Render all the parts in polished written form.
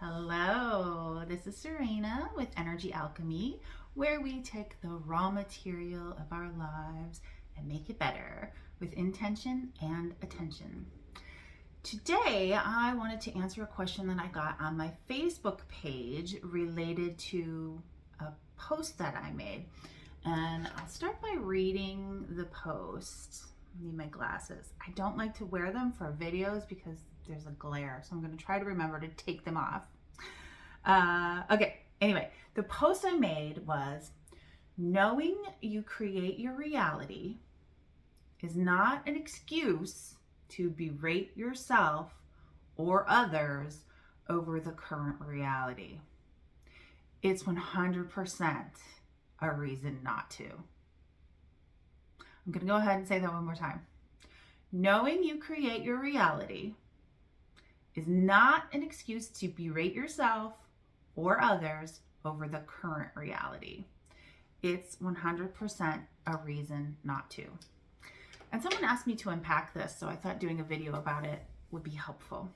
Hello, this is Serena with Energy Alchemy, where we take the raw material of our lives and make it better with intention and attention. Today, I wanted to answer a question that I got on my Facebook page related to a post that I made. And I'll start by reading the post. I need my glasses. I don't like to wear them for videos because there's a glare, so I'm going to try to remember to take them off. Anyway, the post I made was, knowing you create your reality is not an excuse to berate yourself or others over the current reality. It's 100% a reason not to. I'm going to go ahead and say that one more time. Knowing you create your reality is not an excuse to berate yourself or others over the current reality. It's 100% a reason not to. And someone asked me to unpack this, so I thought doing a video about it would be helpful.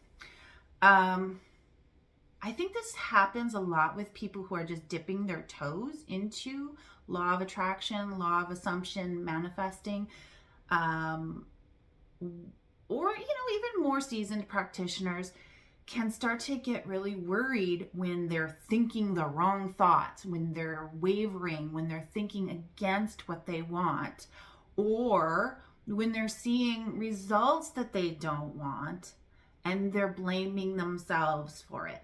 I think this happens a lot with people who are just dipping their toes into law of attraction, law of assumption, manifesting, or, even more seasoned practitioners can start to get really worried when they're thinking the wrong thoughts, when they're wavering, when they're thinking against what they want, or when they're seeing results that they don't want and they're blaming themselves for it.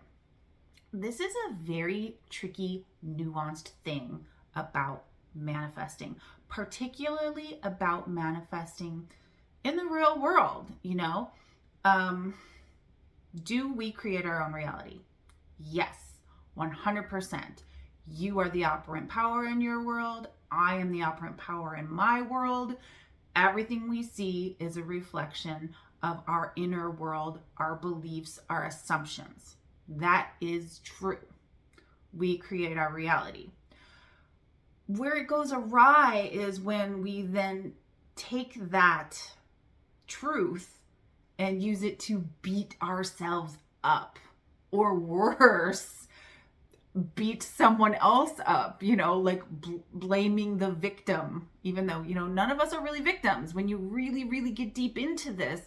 This is a very tricky, nuanced thing about manifesting, particularly about manifesting in the real world. Do we create our own reality? Yes, 100%. You are the operant power in your world. I am the operant power in my world. Everything we see is a reflection of our inner world, our beliefs, our assumptions. That is true. We create our reality. Where it goes awry is when we then take that truth and use it to beat ourselves up, or worse, beat someone else up, blaming the victim, even though, none of us are really victims. When you really, really get deep into this,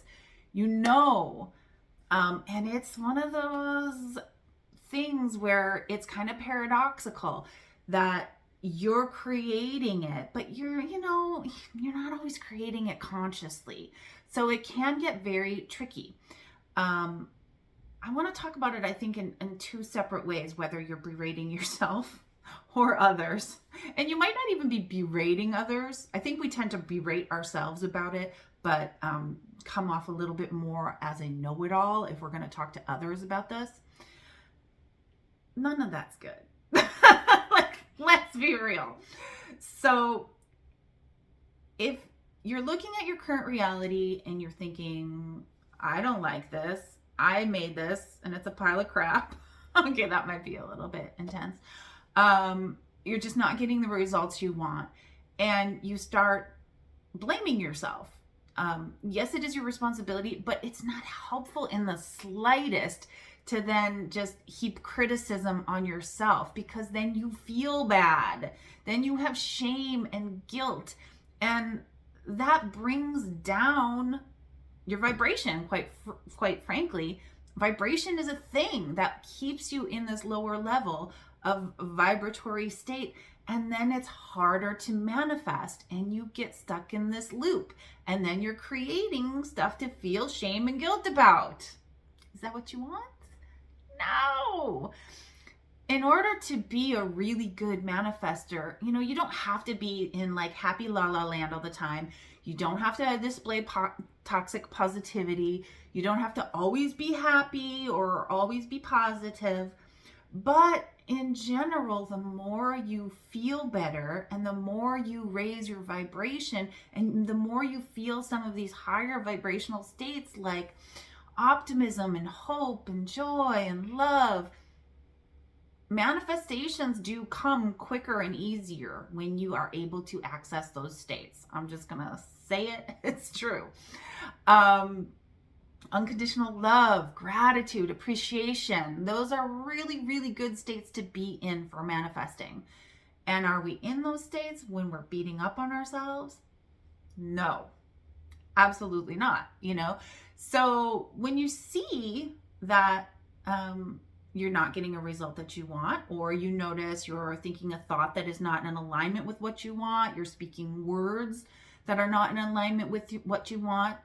and it's one of those things where it's kind of paradoxical that you're creating it, but you're not always creating it consciously. So it can get very tricky. I want to talk about it, I think, in two separate ways, whether you're berating yourself or others. And you might not even be berating others. I think we tend to berate ourselves about it, but come off a little bit more as a know-it-all if we're going to talk to others about this. None of that's good. Let's be real. So if you're looking at your current reality and you're thinking, I don't like this, I made this, and it's a pile of crap. Okay, that might be a little bit intense. You're just not getting the results you want, and you start blaming yourself. Yes, it is your responsibility, but it's not helpful in the slightest to then just heap criticism on yourself, because then you feel bad. Then you have shame and guilt, and that brings down your vibration. Quite frankly, vibration is a thing that keeps you in this lower level of vibratory state, and then it's harder to manifest, and you get stuck in this loop, and then you're creating stuff to feel shame and guilt about. Is that what you want? No. In order to be a really good manifester, you don't have to be in happy la la land all the time. You don't have to display toxic positivity. You don't have to always be happy or always be positive. But in general, the more you feel better and the more you raise your vibration and the more you feel some of these higher vibrational states like optimism and hope and joy and love, manifestations do come quicker and easier when you are able to access those states. I'm just gonna say it. It's true. unconditional love, gratitude, appreciation. Those are really, really good states to be in for manifesting. And are we in those states when we're beating up on ourselves? No, absolutely not, you know? So when you see that you're not getting a result that you want, or you notice you're thinking a thought that is not in alignment with what you want, you're speaking words that are not in alignment with what you want,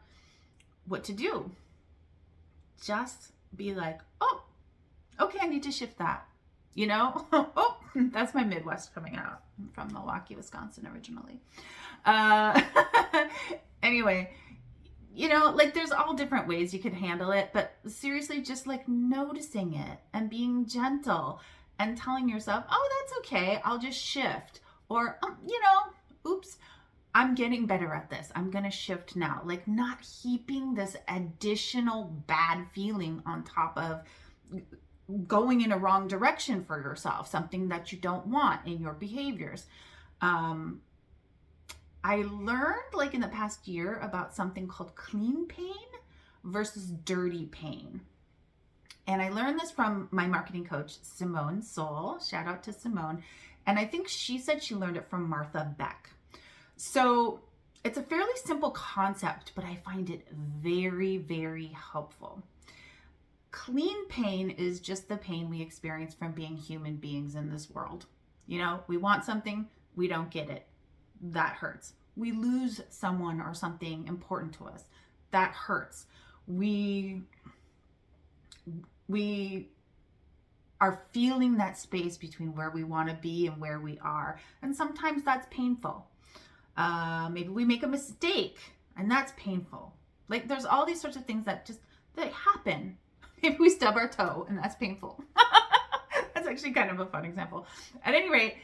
what to do? Just be like, oh, okay, I need to shift that. You know, oh, that's my Midwest coming out. I'm from Milwaukee, Wisconsin originally. Anyway, you know, like there's all different ways you could handle it, but seriously, just like noticing it and being gentle and telling yourself, oh, that's okay, I'll just shift. Or, you know, oops, I'm getting better at this. I'm going to shift now. Like not heaping this additional bad feeling on top of going in a wrong direction for yourself, something that you don't want in your behaviors. I learned like in the past year about something called clean pain versus dirty pain. And I learned this from my marketing coach, Simone.grace.seol. Shout out to Simone. And I think she said she learned it from Martha Beck. So it's a fairly simple concept, but I find it very, very helpful. Clean pain is just the pain we experience from being human beings in this world. You know, we want something, we don't get it. That hurts. We lose someone or something important to us. That hurts. We are feeling that space between where we want to be and where we are. And sometimes that's painful. Maybe we make a mistake and that's painful. Like there's all these sorts of things that happen. Maybe we stub our toe and that's painful. That's actually kind of a fun example. At any rate,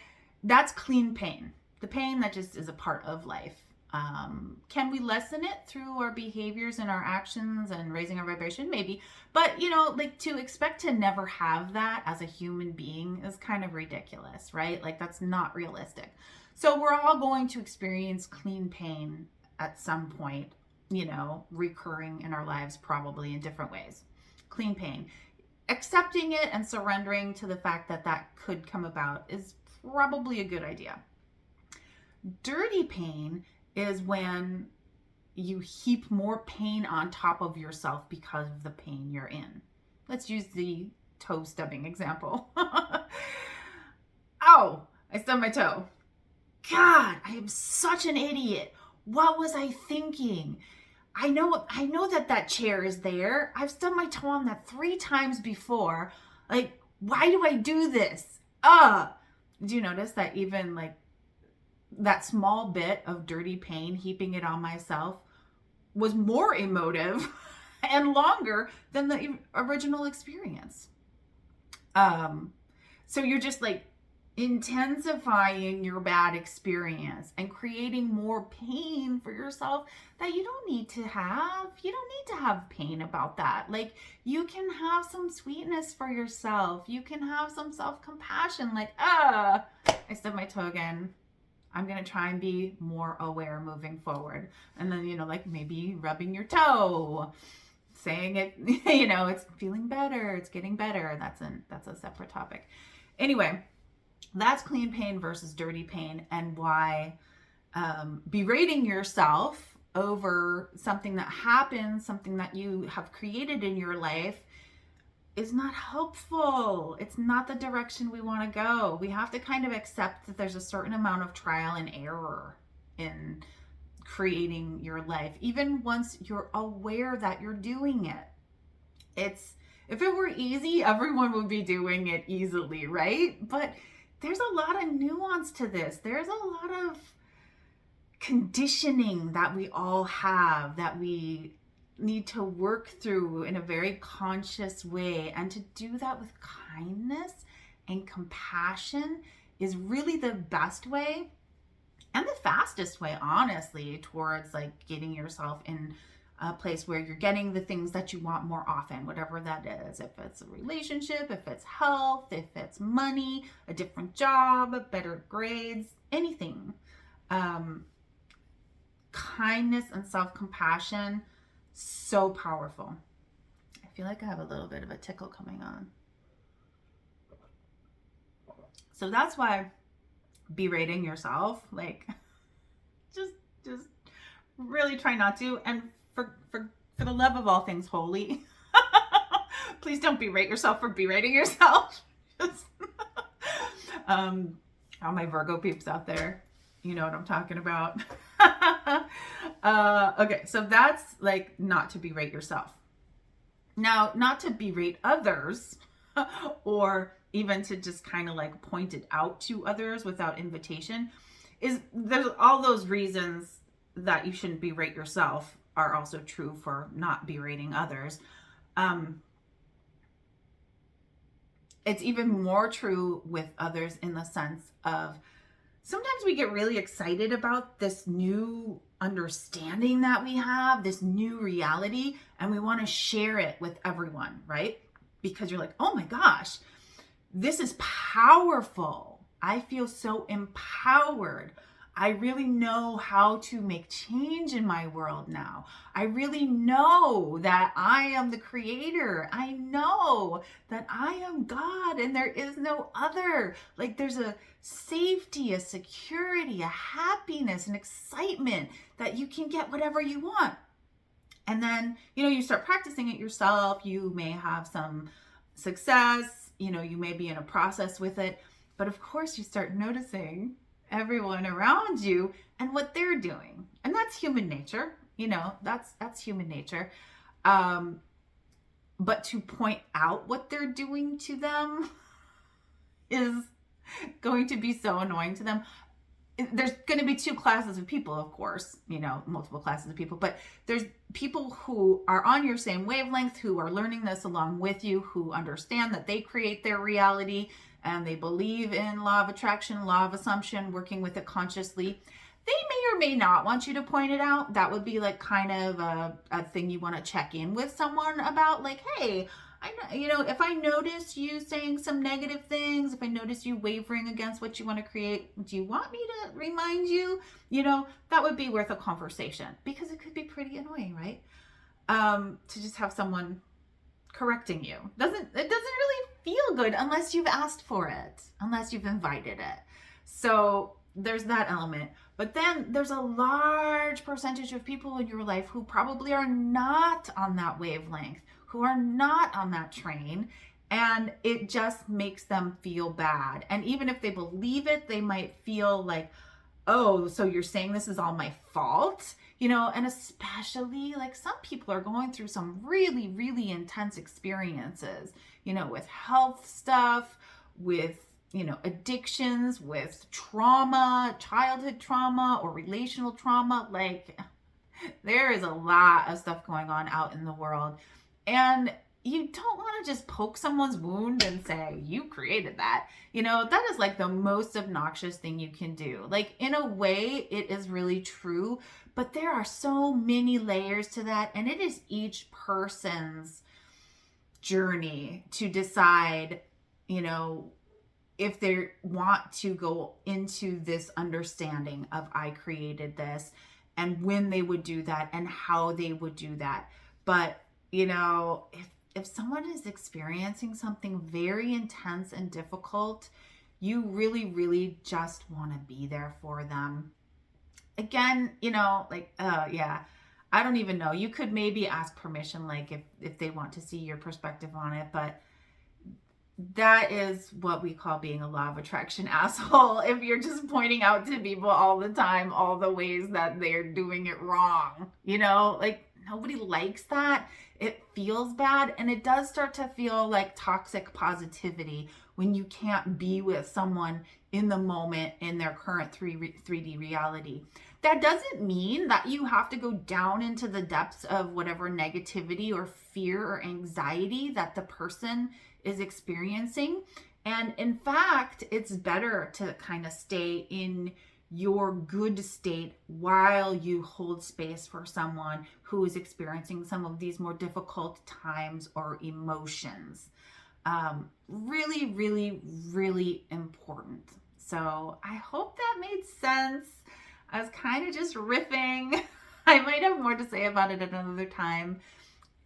that's clean pain. The pain that just is a part of life. Can we lessen it through our behaviors and our actions and raising our vibration? Maybe. But, you know, like to expect to never have that as a human being is kind of ridiculous, right? Like that's not realistic. So we're all going to experience clean pain at some point, you know, recurring in our lives probably in different ways. Clean pain. Accepting it and surrendering to the fact that that could come about is probably a good idea. Dirty pain is when you heap more pain on top of yourself because of the pain you're in. Let's use the toe stubbing example. Ow, I stubbed my toe. God, I am such an idiot. What was I thinking? I know that chair is there. I've stubbed my toe on that 3 times before. Like, why do I do this? Do you notice that even like that small bit of dirty pain, heaping it on myself, was more emotive and longer than the original experience? So you're just like intensifying your bad experience and creating more pain for yourself that you don't need to have. You don't need to have pain about that. Like you can have some sweetness for yourself. You can have some self-compassion. Like, I stubbed my toe again. I'm going to try and be more aware moving forward. And then, you know, like maybe rubbing your toe, saying it, you know, it's feeling better. It's getting better. That's a separate topic. Anyway, that's clean pain versus dirty pain, and why berating yourself over something that happens, something that you have created in your life, is not helpful. It's not the direction we want to go. We have to kind of accept that there's a certain amount of trial and error in creating your life, even once you're aware that you're doing it. If it were easy, everyone would be doing it easily, right? But there's a lot of nuance to this. There's a lot of conditioning that we all have that we need to work through in a very conscious way. And to do that with kindness and compassion is really the best way and the fastest way, honestly, towards like getting yourself in a place where you're getting the things that you want more often, whatever that is. If it's a relationship, if it's health, if it's money, a different job, better grades, anything. Kindness and self-compassion So powerful. I feel like I have a little bit of a tickle coming on. So that's why berating yourself, like, just really try not to. And for the love of all things holy, please don't berate yourself for berating yourself. All my Virgo peeps out there, you know what I'm talking about. Okay, so that's like not to berate yourself. Now, not to berate others or even to just kind of like point it out to others without invitation, is there's all those reasons that you shouldn't berate yourself are also true for not berating others. It's even more true with others in the sense of sometimes we get really excited about this new understanding that we have, this new reality, and we want to share it with everyone, right? Because you're like, oh my gosh, this is powerful. I feel so empowered. I really know how to make change in my world now. I really know that I am the creator. I know that I am God and there is no other. Like there's a safety, a security, a happiness, an excitement that you can get whatever you want. And then, you start practicing it yourself. You may have some success, you may be in a process with it. But of course, you start noticing everyone around you and what they're doing. And that's human nature. That's human nature. But to point out what they're doing to them is going to be so annoying to them. There's going to be two classes of people, of course, multiple classes of people, but there's people who are on your same wavelength, who are learning this along with you, who understand that they create their reality and they believe in law of attraction, law of assumption, working with it consciously. They may or may not want you to point it out. That would be like kind of a thing you want to check in with someone about, like, hey, if I notice you saying some negative things, if I notice you wavering against what you want to create, do you want me to remind you? That would be worth a conversation, because it could be pretty annoying, right? To just have someone correcting you. It doesn't really feel good unless you've asked for it, unless you've invited it. So there's that element. But then there's a large percentage of people in your life who probably are not on that wavelength, who are not on that train, and it just makes them feel bad. And even if they believe it, they might feel like, oh, so you're saying this is all my fault? And especially like some people are going through some really, really intense experiences, with health stuff, with, addictions, with trauma, childhood trauma or relational trauma. Like there is a lot of stuff going on out in the world. And you don't want to just poke someone's wound and say, you created that. That is like the most obnoxious thing you can do. Like in a way, it is really true, but there are so many layers to that. And it is each person's journey to decide, if they want to go into this understanding of I created this, and when they would do that and how they would do that. But if someone is experiencing something very intense and difficult, you really, really just want to be there for them. Again, I don't even know. You could maybe ask permission, like if they want to see your perspective on it, but that is what we call being a law of attraction asshole. If you're just pointing out to people all the time, all the ways that they're doing it wrong, nobody likes that. It feels bad, and it does start to feel like toxic positivity when you can't be with someone in the moment in their current 3D reality. That doesn't mean that you have to go down into the depths of whatever negativity or fear or anxiety that the person is experiencing. And in fact, it's better to kind of stay in your good state while you hold space for someone who is experiencing some of these more difficult times or emotions. Really, really, really important. So I hope that made sense. I was kind of just riffing I might have more to say about it at another time.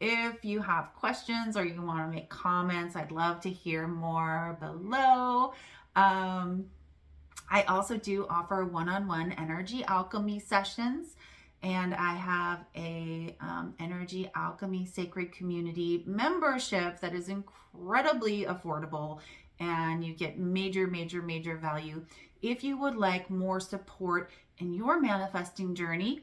If you have questions or you want to make comments, I'd love to hear more below. I also do offer one-on-one energy alchemy sessions, and I have a Energy Alchemy Sacred Community membership that is incredibly affordable, and you get major, major, major value. If you would like more support in your manifesting journey,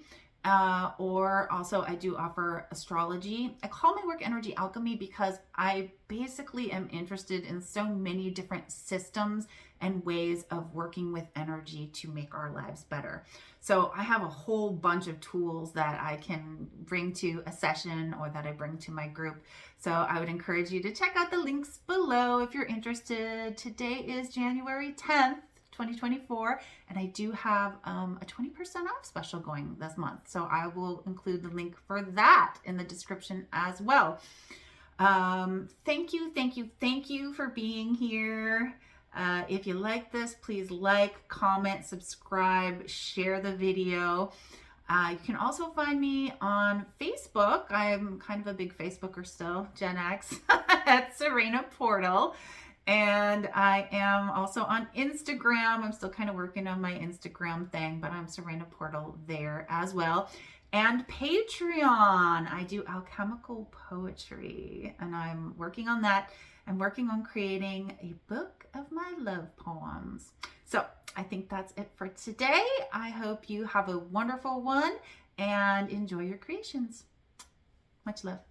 or also I do offer astrology. I call my work Energy Alchemy because I basically am interested in so many different systems and ways of working with energy to make our lives better. So I have a whole bunch of tools that I can bring to a session or that I bring to my group. So I would encourage you to check out the links below if you're interested. Today is January 10th. 2024, and I do have a 20% off special going this month, so I will include the link for that in the description as well. Thank you for being here. If you like this, please like, comment, subscribe, share the video. You can also find me on Facebook. I'm kind of a big Facebooker still, Gen X, at Serena Portal. And I am also on Instagram. I'm still kind of working on my Instagram thing, but I'm Serena Portal there as well. And Patreon. I do alchemical poetry, and I'm working on that. I'm working on creating a book of my love poems. So I think that's it for today. I hope you have a wonderful one and enjoy your creations. Much love.